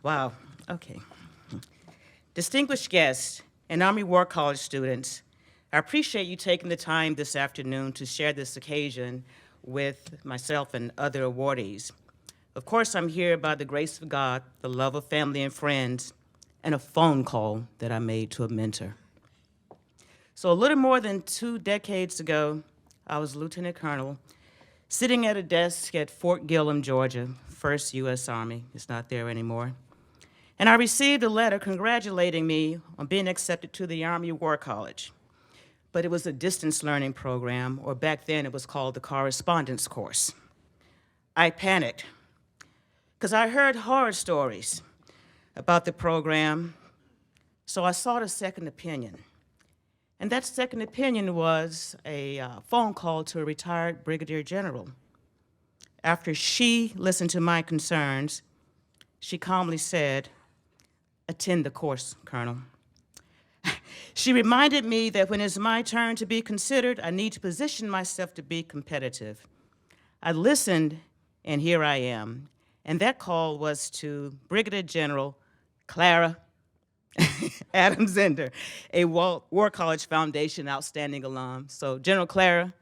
Wow, okay. Distinguished guests and Army War College students, I appreciate you taking the time this afternoon to share this occasion with myself and other awardees. Of course, I'm here by the grace of God, the love of family and friends, and a phone call that I made to a mentor. So a little more than 2 decades ago, I was a lieutenant colonel sitting at a desk at Fort Gillem, Georgia, 1st U.S. Army. It's not there anymore. And I received a letter congratulating me on being accepted to the Army War College. But it was a distance learning program, or back then it was called the correspondence course. I panicked, because I heard horror stories about the program, so I sought a second opinion. And that second opinion was a phone call to a retired brigadier general. After she listened to my concerns, she calmly said, "Attend the course, Colonel." She reminded me that when it's my turn to be considered, I need to position myself to be competitive. I listened, and here I am. And that call was to Brigadier General Clara Adam Zender, a War College Foundation outstanding alum. So General Clara,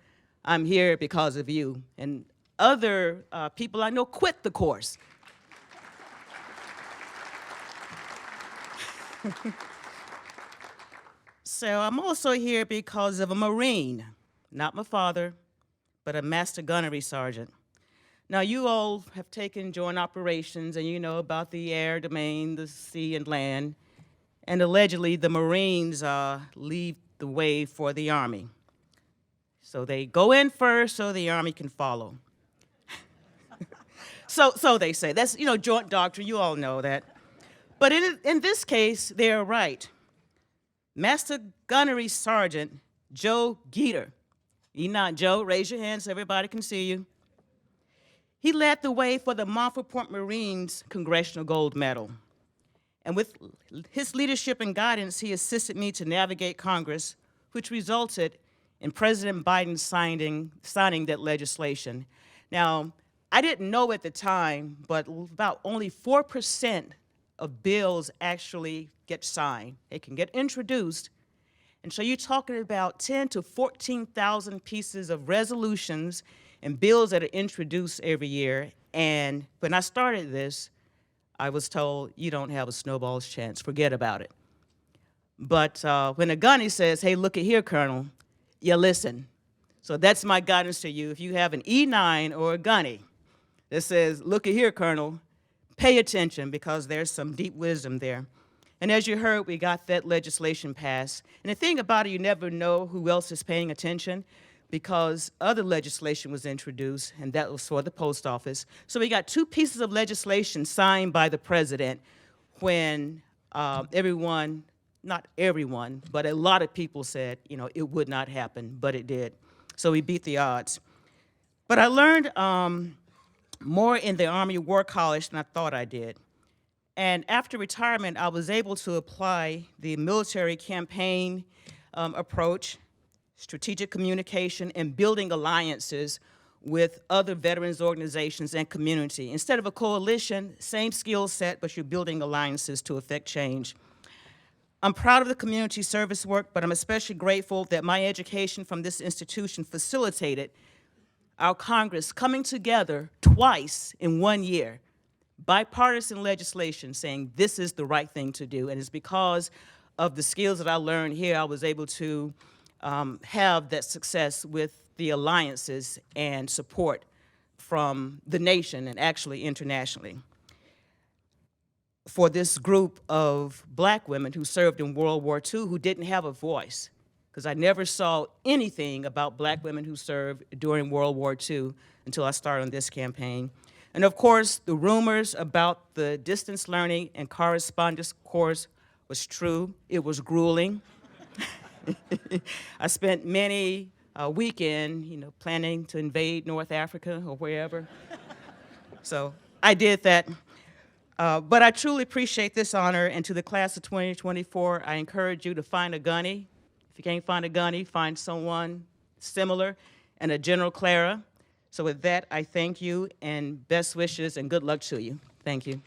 I'm here because of you. And other people I know quit the course. So I'm also here because of a Marine, not my father, but a Master Gunnery Sergeant. Now, you all have taken joint operations, and you know about the air domain, the sea and land, and allegedly the Marines lead the way for the Army. So they go in first so the Army can follow. So they say. That's, joint doctrine, you all know that. But in this case, they're right. Master Gunnery Sergeant Joe Geter, you not Joe, raise your hand so everybody can see you. He led the way for the Montfort Point Marines Congressional Gold Medal. And with his leadership and guidance, he assisted me to navigate Congress, which resulted in President Biden signing that legislation. Now, I didn't know at the time, but about only 4% of bills actually get signed. They can get introduced. And so you're talking about 10 to 14,000 pieces of resolutions and bills that are introduced every year. And when I started this, I was told, you don't have a snowball's chance, forget about it. But when a gunny says, hey, look at here, Colonel, you listen. So that's my guidance to you. If you have an E9 or a gunny that says, look at here, Colonel, pay attention because there's some deep wisdom there. And as you heard, we got that legislation passed. And the thing about it, you never know who else is paying attention because other legislation was introduced, and that was for the post office. So we got 2 pieces of legislation signed by the president when everyone, not everyone, but a lot of people said, it would not happen, but it did. So we beat the odds. But I learned more in the Army War College than I thought I did. And after retirement, I was able to apply the military campaign approach, strategic communication, and building alliances with other veterans organizations and community. Instead of a coalition, same skill set, but you're building alliances to affect change. I'm proud of the community service work, but I'm especially grateful that my education from this institution facilitated our Congress coming together twice in 1 year, bipartisan legislation saying this is the right thing to do. And it's because of the skills that I learned here, I was able to have that success with the alliances and support from the nation and actually internationally. For this group of black women who served in World War II who didn't have a voice, because I never saw anything about black women who served during World War II until I started on this campaign. And of course, the rumors about the distance learning and correspondence course was true. It was grueling. I spent many weekend, planning to invade North Africa or wherever. So I did that. But I truly appreciate this honor, and to the class of 2024, I encourage you to find a gunny. If you can't find a gunny, find someone similar, and a General Clara. So with that, I thank you, and best wishes and good luck to you. Thank you.